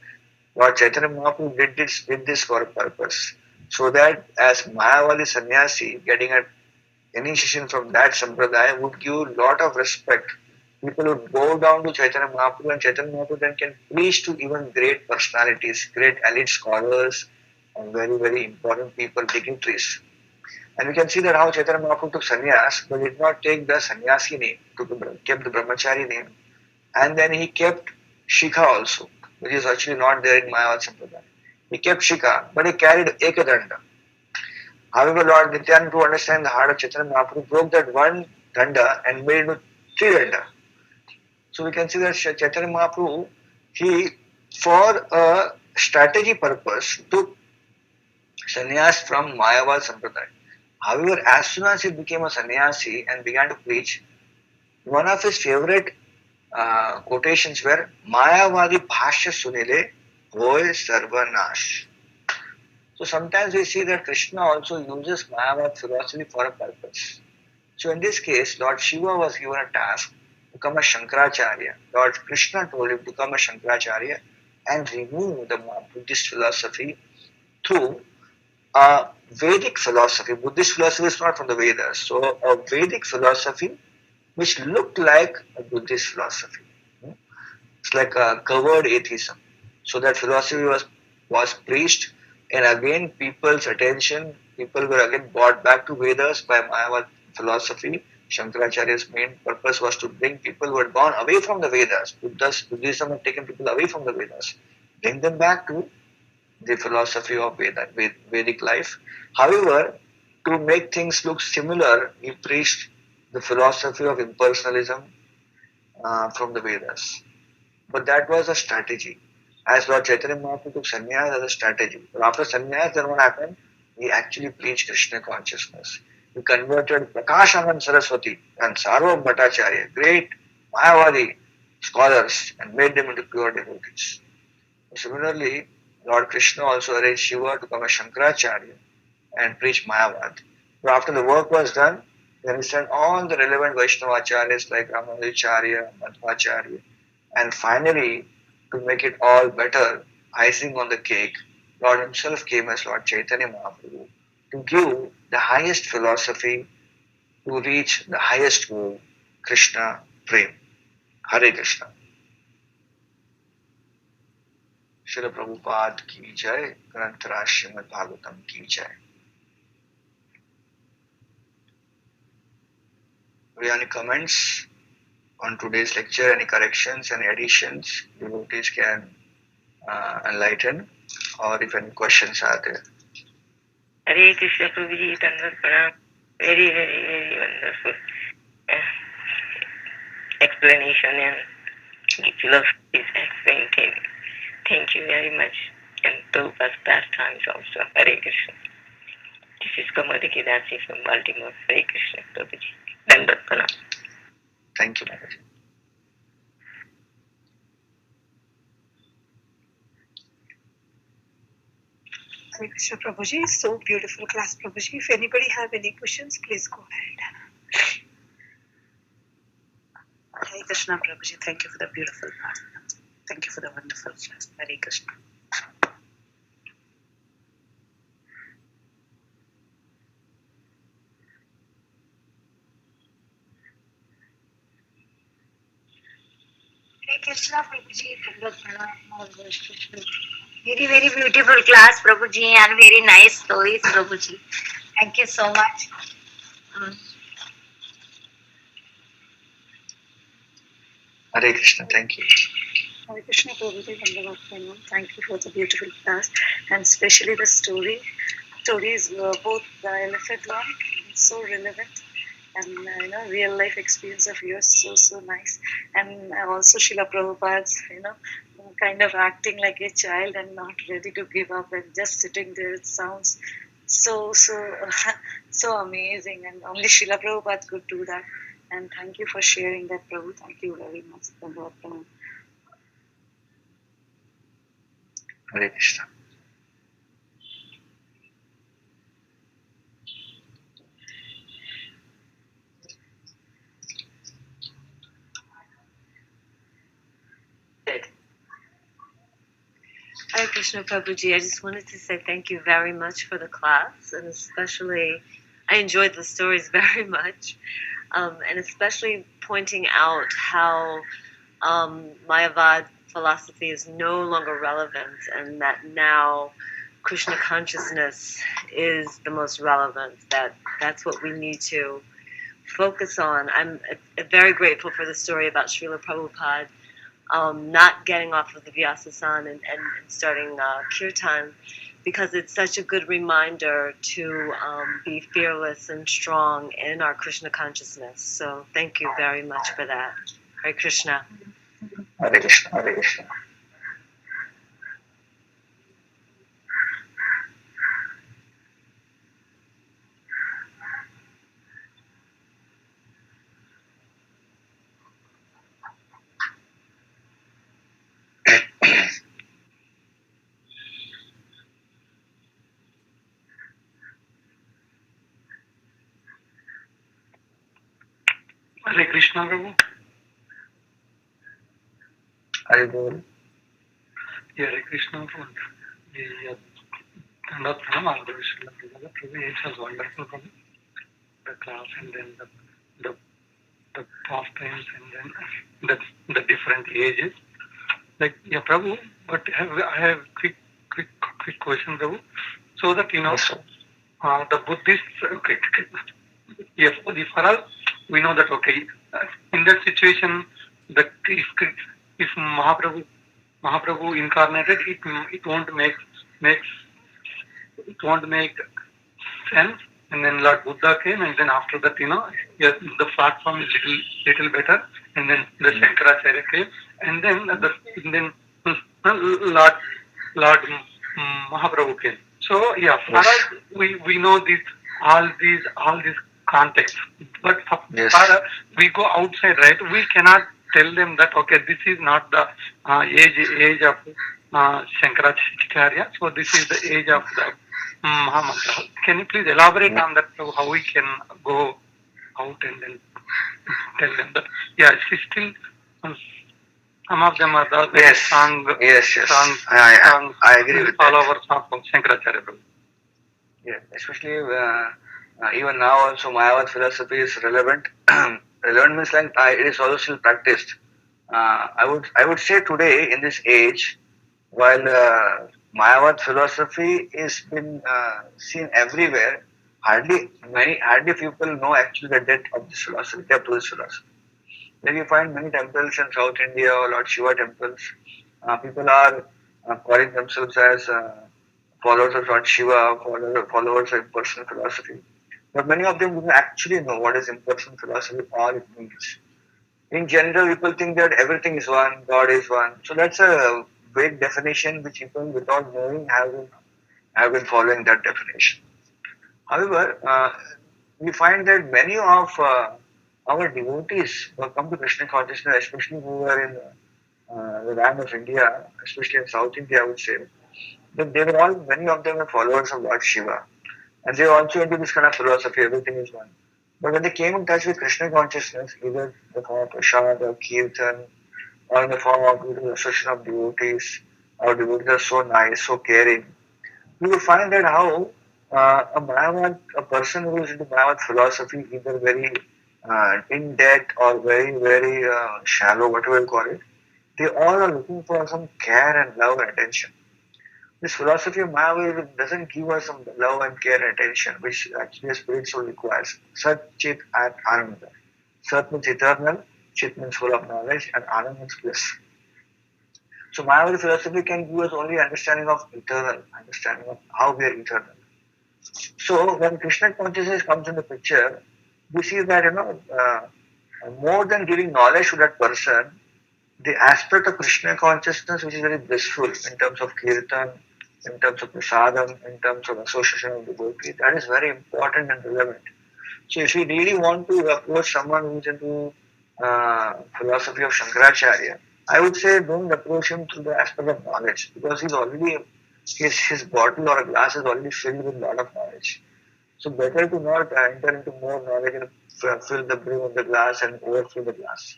Lord Chaitanya Mahaprabhu did this for a purpose, so that as Mayavadi sannyasi, getting an initiation from that Sampradaya would give a lot of respect. People would bow down to Chaitanya Mahaprabhu and Chaitanya Mahaprabhu then can preach to even great personalities, great elite scholars and very, very important people, dignitaries. And we can see that how Chaitanya Mahaprabhu took sannyas, but did not take the sannyasi name, kept the brahmachari name. And then he kept Shikha also, which is actually not there in Mayavad Sampradaya. He kept Shikha, but he carried Ekadanda. However, Lord Nityananda, to understand the heart of Chaitanya Mahaprabhu, broke that one danda and made it into three danda. So we can see that Chaitanya Mahaprabhu, he, for a strategy purpose, took sannyas from Mayavad Sampradaya. However, as soon as he became a sannyasi and began to preach, one of his favorite quotations were Mayavadi Bhashya Sunile Hoy Sarvanash. So sometimes we see that Krishna also uses Mayavad philosophy for a purpose. So in this case, Lord Shiva was given a task to become a Shankaracharya. Lord Krishna told him to become a Shankaracharya and remove the Buddhist philosophy through a Vedic philosophy. Buddhist philosophy is not from the Vedas. So a Vedic philosophy which looked like a Buddhist philosophy. It's like a covered atheism. So that philosophy was preached, and again people's attention, people were again brought back to Vedas by Mayavad philosophy. Shankaracharya's main purpose was to bring people who had gone away from the Vedas. Buddhism had taken people away from the Vedas, bring them back to the philosophy of Vedic life. However, to make things look similar, he preached the philosophy of impersonalism from the Vedas. But that was a strategy. As Lord Chaitanya Mahaprabhu took sannyas as a strategy. But after sannyas, then what happened? He actually preached Krishna consciousness. He converted Prakashanand Saraswati and Sarvam Bhattacharya, great Mayavadi scholars, and made them into pure devotees. Similarly, Lord Krishna also arranged Shiva to become a Shankaracharya and preach Mayavad. But after the work was done, then he sent all the relevant Vaishnavacharyas like Ramanujacharya, Madhvacharya, and finally, to make it all better, icing on the cake, Lord himself came as Lord Chaitanya Mahaprabhu to give the highest philosophy to reach the highest goal, Krishna Prem. Hare Krishna. Srila Prabhupada ki jai, Granthara Srimad Bhagavatam ki jai. Do you have any comments on today's lecture, any corrections, any additions devotees can enlighten, or if any questions are there? Hare Krishna Prabhuji, Tandat Pranam. Very, very, very wonderful explanation and the philosophy is explained. Thank you very much. And Prabhupada's pastimes also. Hare Krishna. This is Kamadi Kedasi from Baltimore. Hare Krishna Prabhuji. Tandat Pranam. Thank you, Mataji. Hare Krishna Prabhuji. So beautiful class, Prabhuji. If anybody have any questions, please go ahead. Hare Krishna Prabhuji. Thank you for the beautiful class. Thank you for the wonderful class. Hare Krishna. Hare Krishna Prabhuji. Very, very beautiful class, Prabhuji, and very nice stories, Prabhuji. Thank you so much. Hare Krishna, thank you. Hare Krishna Prabhuji, thank you for the beautiful class, and especially the stories, both the elephant one, so relevant, and real life experience of yours, so nice, and also Srila Prabhupada's, kind of acting like a child and not ready to give up and just sitting there. It sounds so amazing, and only Srila Prabhupada could do that. And thank you for sharing that, Prabhu. Thank you very much. Hare Krishna. Hare Krishna Prabhuji, I just wanted to say thank you very much for the class, and especially I enjoyed the stories very much, and especially pointing out how Mayavad philosophy is no longer relevant, and that now Krishna consciousness is the most relevant. That's what we need to focus on. I'm very grateful for the story about Srila Prabhupada not getting off of the Vyasasan and starting kirtan, because it's such a good reminder to be fearless and strong in our Krishna consciousness. So thank you very much for that. Hare Krishna. Hare Krishna, Hare Krishna. Hare Krishna, Prabhu. Hare Bol. Hare Krishna, Prabhu. Prabhu, it was wonderful, Prabhu. The class and then the pastimes and then the different ages. Like, yeah, Prabhu, but I have quick question, Prabhu. So that, the Buddhists, okay, yes, for us, we know that, okay, in that situation, that if Mahaprabhu incarnated, it won't make sense. And then Lord Buddha came, and then after that, yes, the platform is little better. And then the Shankaracharya came, and then Lord Mahaprabhu came. So yeah, for us, we know all these contexts, but for us, we go outside, right? We cannot tell them that, okay, this is not the age of Shankaracharya, so this is the age of the Mahamantra. Can you please elaborate on that, how we can go out and then tell them that, yeah, it's still some of them are the very strong, I agree with followers of Shankaracharya. Yeah, especially even now also Mayavad philosophy is relevant. Relevant means like it is also still practiced. I would say today in this age, while Mayavad philosophy is been seen everywhere, hardly people know actually the depth of this philosophy, depth of this philosophy. Then you find many temples in South India or Lord Shiva temples. People are calling themselves as followers of Lord Shiva, followers of impersonal philosophy. But many of them don't actually know what is impersonal philosophy or it means. In general, people think that everything is one, God is one. So that's a vague definition which people without knowing have been following that definition. However, we find that many of our devotees who have come to Krishna consciousness, especially who are in the land of India, especially in South India, I would say, that many of them are followers of Lord Shiva. And they are also into this kind of philosophy, everything is one. But when they came in touch with Krishna consciousness, either in the form of prasad or kirtan, or in the form of the association of devotees, our devotees are so nice, so caring, you will find that how a person who is into Mayavad philosophy, either very in depth or very shallow, whatever you call it, they all are looking for some care and love and attention. This philosophy of Mayavad doesn't give us some love and care and attention, which actually a spirit soul requires. Sat, Chit, and Ananda. Sat means eternal, Chit means full of knowledge, and Ananda means bliss. So Mayavad philosophy can give us only understanding of eternal, understanding of how we are eternal. So when Krishna consciousness comes in the picture, we see that more than giving knowledge to that person, the aspect of Krishna consciousness which is very blissful in terms of kirtan, in terms of prasadam, in terms of association of devotee, that is very important and relevant. So if we really want to approach someone who is into philosophy of Shankaracharya, I would say don't approach him through the aspect of knowledge, because his bottle or a glass is already filled with a lot of knowledge. So better to not enter into more knowledge and fill the brim of the glass and overfill the glass.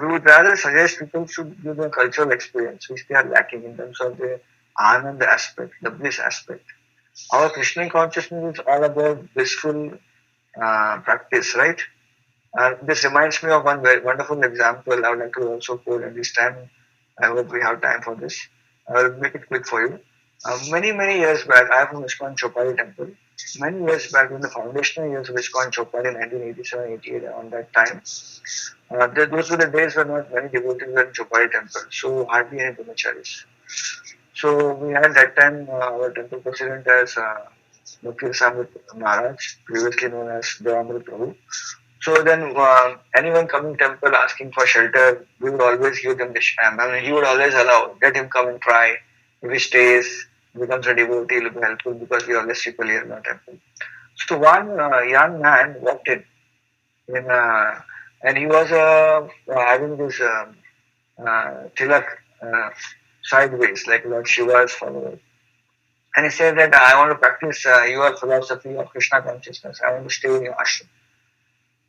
We would rather suggest people should give a cultural experience which they are lacking in terms of the anand aspect, the bliss aspect. Our Krishna consciousness is all about blissful practice, right? This reminds me of one very wonderful example I would like to also quote at this time. I hope we have time for this. I will make it quick for you. Many years back, I am from ISKCON Chopali temple. Many years back, in the foundational years of ISKCON Chopali, 1987-88, on that time, those were the days when not many devotees were in Chopali temple, so hardly any brahmacharis. So we had that time our temple president as Mukhi Samit Maharaj, previously known as Devamrit Prabhu. So then anyone coming temple asking for shelter, we would always give them the sham. I mean, he would always allow, let him come and try. If he stays, becomes a devotee, it will be helpful because we always people here in our temple. So one young man walked in and he was having this tilak sideways, like Lord Shiva's follower. And he said that I want to practice your philosophy of Krishna consciousness. I want to stay in your ashram.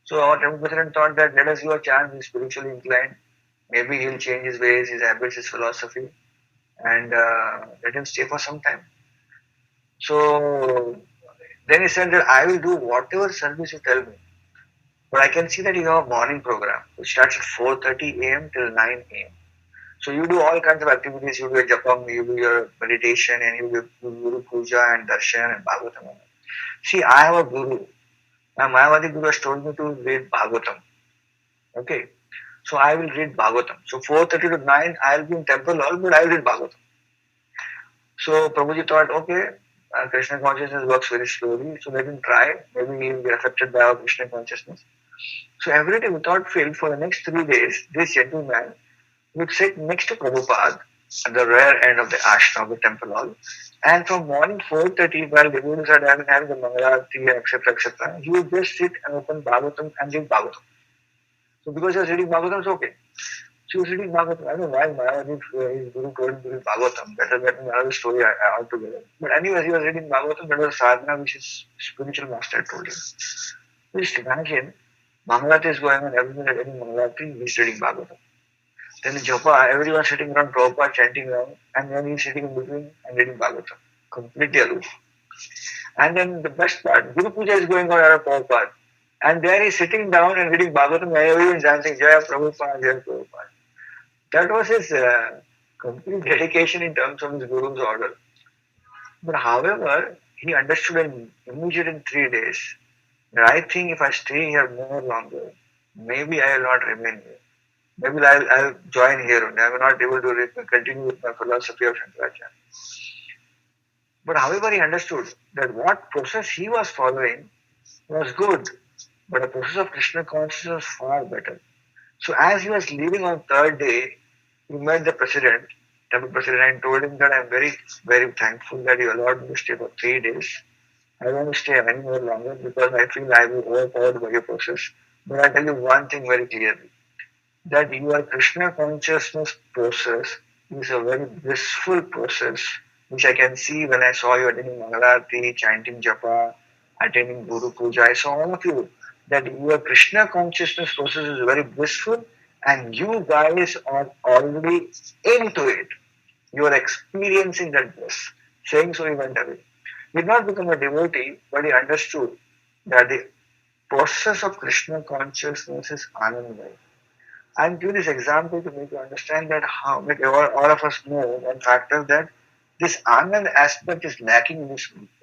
So our temple president thought that let us give a chance. He's spiritually inclined. Maybe he'll change his ways, his habits, his philosophy, and let him stay for some time. So then he said that I will do whatever service you tell me. But I can see that you have a morning program which starts at 4:30 a.m. till 9 a.m. So you do all kinds of activities. You do your japam, you do your meditation, and you do Guru Puja and Darshan and Bhagavatam. See, I have a guru. My Mayavadi guru has told me to read Bhagavatam. Okay. So I will read Bhagavatam. So 4:30 to 9, I will be in temple hall, but I will read Bhagavatam. So Prabhuji thought, okay, Krishna consciousness works very slowly, so let him try. Maybe he will be affected by our Krishna consciousness. So every day without fail, for the next 3 days, this gentleman would sit next to Prabhupada at the rear end of the ashram of the temple hall. And from morning 4:30, while devotees are having the Mangalarti, etc., he would just sit and open Bhagavatam and read Bhagavatam. So because he was reading Bhagavatam, it's okay. So he was reading Bhagavatam. I don't know why Mayavadi, his guru told him to read Bhagavatam. That is another story altogether. But anyways, he was reading Bhagavatam. That was sadhana which his spiritual master told him. Just imagine, Mangalarti is going on, everyone is reading Mangalarti, he's reading Bhagavatam. Then in Japa, everyone sitting around Prabhupada chanting around, and then he's sitting in between and reading Bhagavatam. Completely aloof. And then the best part, Guru Puja is going on around Prabhupada. And there he's sitting down and reading Bhagavatam, and everyone is dancing, Jaya Prabhupada, Jaya Prabhupada. That was his complete dedication in terms of his Guru's order. But however, he understood immediately in 3 days that I think if I stay here more longer, maybe I will not remain here. Maybe I'll join here only. I will not able to continue with my philosophy of Shankaracharya. But however, he understood that what process he was following was good, but the process of Krishna consciousness was far better. So as he was leaving on third day, he met the president, temple president, and told him that I'm very, very thankful that you allowed me to stay for 3 days. I don't want to stay any more longer because I feel I will overpowered by your process. But I tell you one thing very clearly, that your Krishna consciousness process is a very blissful process, which I can see when I saw you attending Mangalarti, chanting Japa, attending Guru Puja. I saw all of you that your Krishna consciousness process is very blissful, and you guys are already into it. You are experiencing that bliss. Saying so, he went away. He did not become a devotee, but he understood that the process of Krishna consciousness is Anandamaya. I'll give this example to make you understand that how all of us know one factor that this Anand aspect is lacking in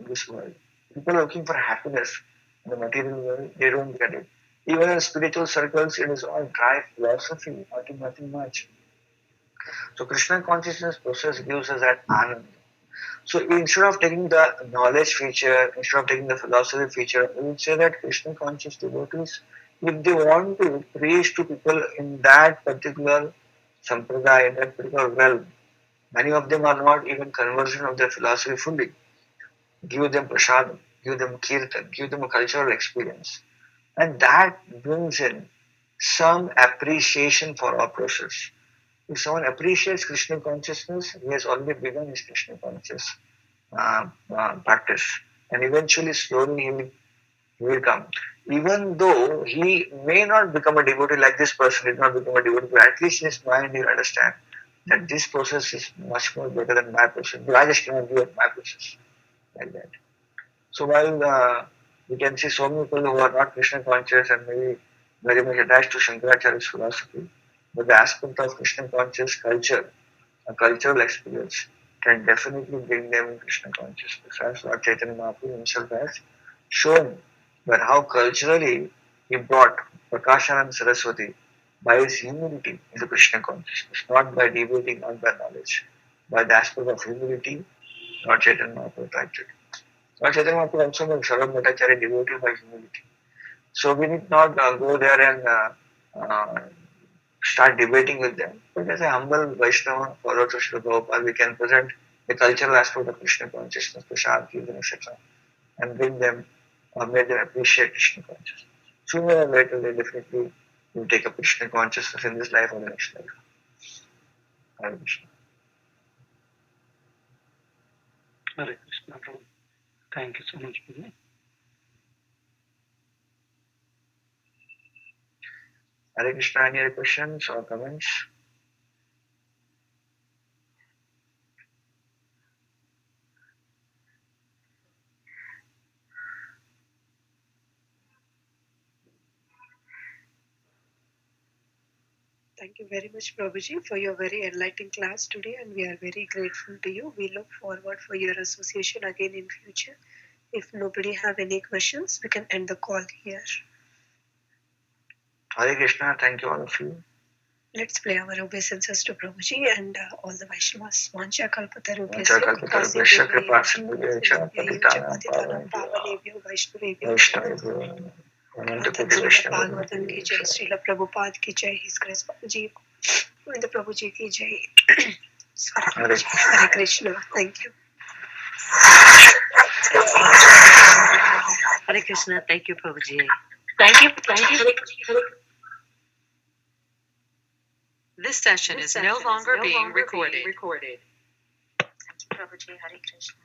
this world. People are looking for happiness in the material world, they don't get it. Even in spiritual circles, it is all dry philosophy, nothing much. So Krishna consciousness process gives us that Anand. So instead of taking the knowledge feature, instead of taking the philosophy feature, we would say that Krishna conscious devotees, if they want to preach to people in that particular sampradaya, in that particular realm, many of them are not even conversion of their philosophy fully. Give them prasadam, give them kirtan, give them a cultural experience. And that brings in some appreciation for our process. If someone appreciates Krishna consciousness, he has already begun his Krishna conscious practice, and eventually, slowly, he will come. Even though he may not become a devotee like this person did not become a devotee, but at least in his mind he will understand that this process is much more better than my process. But I just cannot do it my process like that. So while we can see so many people who are not Krishna conscious and maybe very much attached to Shankaracharya's philosophy, but the aspect of Krishna conscious culture, a cultural experience, can definitely bring them in Krishna consciousness, as Lord Chaitanya Mahaprabhu himself has shown. But how culturally he brought Prakashanand Saraswati by his humility into Krishna consciousness, not by debating, not by knowledge. By the aspect of humility, Lord Chaitanya Mahaprabhu tried to do. Lord Chaitanya Mahaprabhu also made Sarva Bhattacharya devotee by humility. So we need not go there and start debating with them. But as a humble Vaishnava, follower to Srila Prabhupada, we can present the cultural aspect of Krishna consciousness to Shanti, etc., and bring them or make them appreciate Krishna consciousness. Sooner or later, they definitely will take up Krishna consciousness in this life or the next life. Hare Krishna. Hare Krishna, Prabhu. Thank you so much, Prabhu. Hare Krishna, any other questions or comments? Thank you very much, Prabhuji, for your very enlightening class today, and we are very grateful to you. We look forward for your association again in future. If nobody have any questions, we can end the call here. Hare Krishna, thank you all of you. Let's play our obeisances to Prabhuji and all the Vaishnavas. Vancha Vancha kalpatarubhyasya kalpatarubhyasya kripa sindhubhyascha patitanam patitanam pavanebhyo vaishnavebhyo Vaishnavibhyo Ananta Koti Srimad Vaishnava. Bhagavatam ki jai, Srila Prabhupada ki jai, His Grace Prabhuji, and the Prabhuji ki jai. Hare Krishna. Thank you. Hare Krishna. Thank you, Prabhuji. Thank you. This session is no longer being recorded. Thank you, Prabhuji. Hare Krishna.